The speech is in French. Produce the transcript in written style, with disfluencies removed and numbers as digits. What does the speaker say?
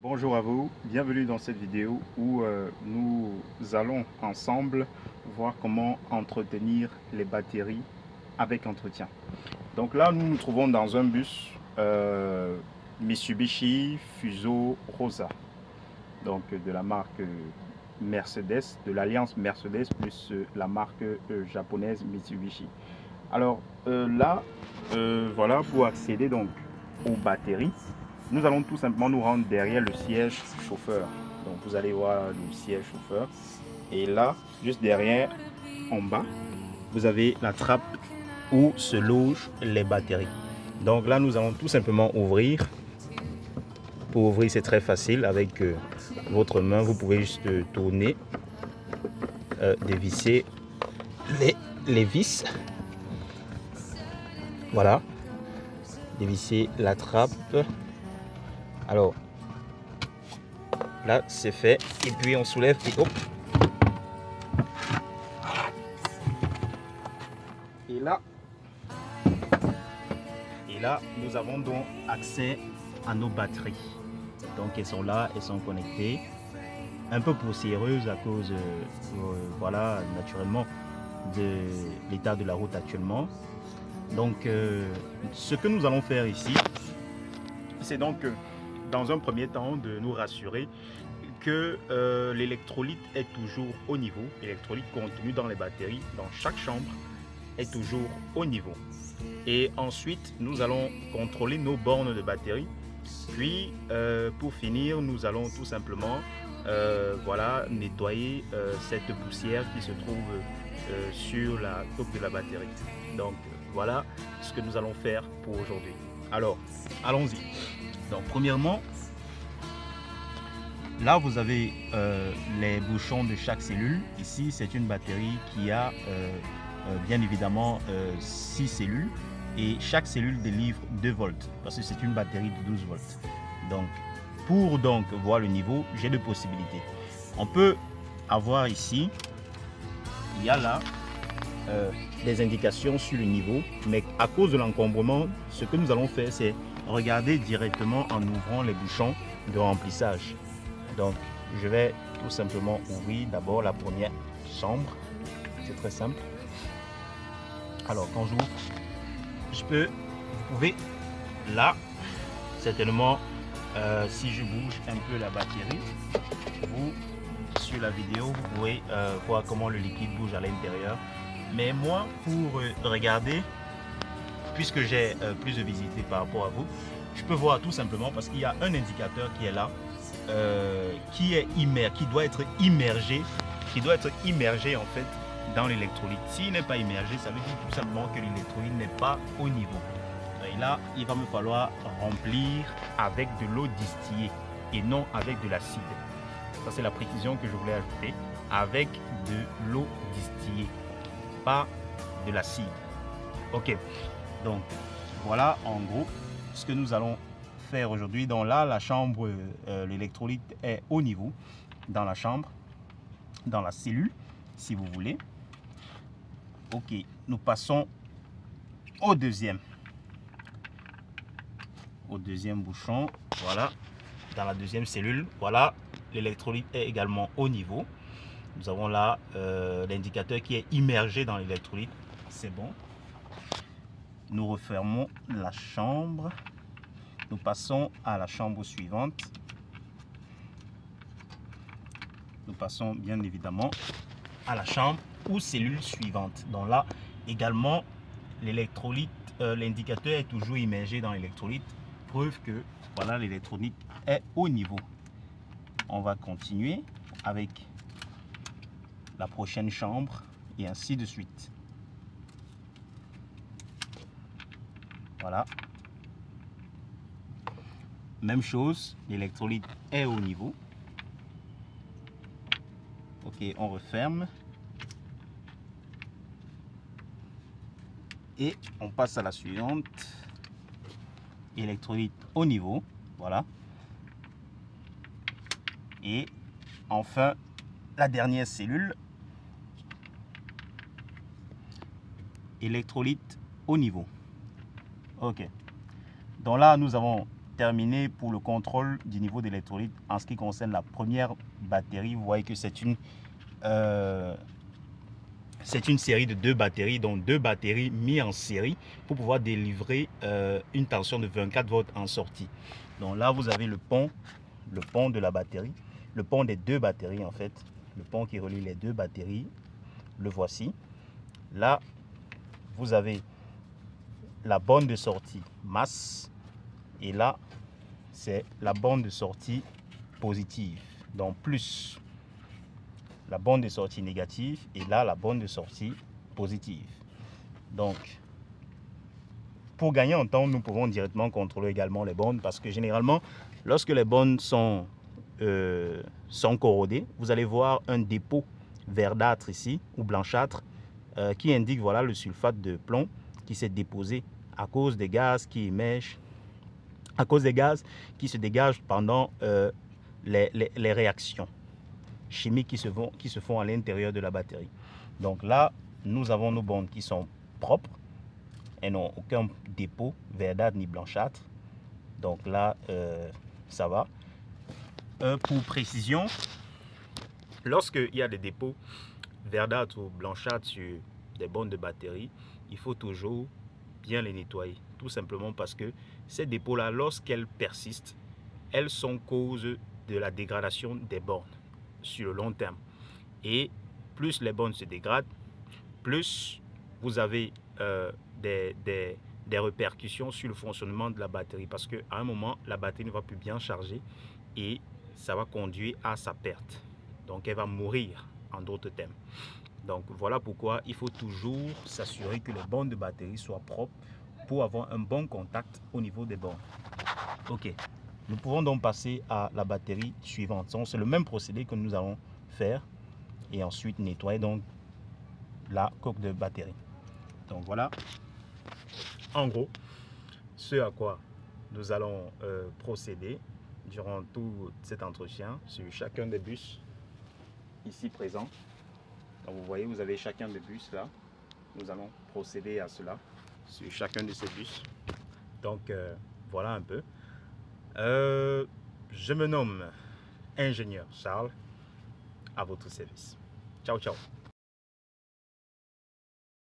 Bonjour à vous, bienvenue dans cette vidéo où nous allons ensemble voir comment entretenir les batteries avec entretien. Donc là, nous nous trouvons dans un bus Mitsubishi Fuso Rosa, donc de la marque Mercedes, de l'alliance Mercedes plus la marque japonaise Mitsubishi. Alors voilà, pour accéder donc aux batteries, nous allons tout simplement nous rendre derrière le siège chauffeur. Donc vous allez voir le siège chauffeur. Et là, juste derrière, en bas, vous avez la trappe où se logent les batteries. Donc là, nous allons tout simplement ouvrir. Pour ouvrir, c'est très facile. Avec votre main, vous pouvez juste tourner, dévisser les vis. Voilà. Dévisser la trappe. Alors, là, c'est fait. Et puis, on soulève et hop. Et là, nous avons donc accès à nos batteries. Donc, elles sont là, elles sont connectées. Un peu poussiéreuses à cause, voilà, naturellement, de l'état de la route actuellement. Donc, ce que nous allons faire ici, c'est donc, dans un premier temps, de nous rassurer que l'électrolyte est toujours au niveau. L'électrolyte contenu dans les batteries, dans chaque chambre, est toujours au niveau. Et ensuite, nous allons contrôler nos bornes de batterie. Puis, pour finir, nous allons tout simplement voilà, nettoyer cette poussière qui se trouve sur la coque de la batterie. Donc, voilà ce que nous allons faire pour aujourd'hui. Alors, allons-y. Donc, premièrement, là, vous avez les bouchons de chaque cellule. Ici, c'est une batterie qui a bien évidemment 6 cellules. Et chaque cellule délivre 2 volts parce que c'est une batterie de 12 volts. Donc, pour donc voir le niveau, j'ai 2 possibilités. On peut avoir ici, il y a là des indications sur le niveau, mais à cause de l'encombrement, ce que nous allons faire, c'est regarder directement en ouvrant les bouchons de remplissage. Donc, je vais tout simplement ouvrir d'abord la première chambre. C'est très simple. Alors, quand j'ouvre, je peux, vous pouvez, là, certainement, si je bouge un peu la batterie, vous, sur la vidéo, vous pouvez voir comment le liquide bouge à l'intérieur. Mais moi, pour regarder, puisque j'ai plus de visibilité par rapport à vous, je peux voir tout simplement parce qu'il y a un indicateur qui est là, qui doit être immergé en fait dans l'électrolyte. S'il n'est pas immergé, ça veut dire tout simplement que l'électrolyte n'est pas au niveau. Et là, il va me falloir remplir avec de l'eau distillée et non avec de l'acide. Ça, c'est la précision que je voulais ajouter. Avec de l'eau distillée, pas de l'acide. Ok, donc voilà en gros ce que nous allons faire aujourd'hui. Donc là, la chambre, l'électrolyte est au niveau dans la chambre, dans la cellule, si vous voulez. Ok, nous passons au deuxième bouchon. Voilà, dans la deuxième cellule, voilà, l'électrolyte est également au niveau. Nous avons là l'indicateur qui est immergé dans l'électrolyte. C'est bon. Nous refermons la chambre. Nous passons à la chambre suivante. Nous passons bien évidemment à la chambre ou cellule suivante. Donc là, également, l'électrolyte, l'indicateur est toujours immergé dans l'électrolyte. Preuve que voilà, l'électrolyte est au niveau. On va continuer avec la prochaine chambre et ainsi de suite. Voilà. Même chose, l'électrolyte est au niveau. Ok, on referme. Et on passe à la suivante. Électrolyte au niveau. Voilà. Et enfin, la dernière cellule. Électrolyte au niveau. Ok. Donc là, nous avons terminé pour le contrôle du niveau d'électrolyte en ce qui concerne la première batterie. Vous voyez que c'est une série de 2 batteries, donc 2 batteries mises en série pour pouvoir délivrer une tension de 24 volts en sortie. Donc là, vous avez le pont de la batterie, le pont des 2 batteries en fait, le pont qui relie les 2 batteries, le voici. Là, vous avez la borne de sortie masse et là, c'est la borne de sortie positive, donc plus. La borne de sortie négative et là la borne de sortie positive. Donc pour gagner en temps, nous pouvons directement contrôler également les bornes parce que généralement lorsque les bornes sont corrodées, vous allez voir un dépôt verdâtre ici ou blanchâtre qui indique voilà le sulfate de plomb qui s'est déposé à cause des gaz qui émergent, à cause des gaz qui se dégagent pendant les réactions chimiques qui se font à l'intérieur de la batterie. Donc là, nous avons nos bornes qui sont propres. Elles n'ont aucun dépôt verdâtre ni blanchâtre. Donc là, ça va. Pour précision, lorsqu'il y a des dépôts verdâtres ou blanchâtres sur des bornes de batterie, il faut toujours bien les nettoyer. Tout simplement parce que ces dépôts-là, lorsqu'elles persistent, elles sont cause de la dégradation des bornes sur le long terme. Et plus les bornes se dégradent, plus vous avez des répercussions sur le fonctionnement de la batterie parce qu'à un moment, la batterie ne va plus bien charger et ça va conduire à sa perte. Donc, elle va mourir en d'autres termes. Donc, voilà pourquoi il faut toujours s'assurer que les bornes de batterie soient propres pour avoir un bon contact au niveau des bornes. Ok. Nous pouvons donc passer à la batterie suivante. C'est le même procédé que nous allons faire et ensuite nettoyer donc la coque de batterie. Donc voilà en gros ce à quoi nous allons procéder durant tout cet entretien sur chacun des bus ici présents. Donc vous voyez, vous avez chacun des bus là. Nous allons procéder à cela sur chacun de ces bus. Donc voilà un peu. Je me nomme ingénieur Charles, à votre service. Ciao, ciao.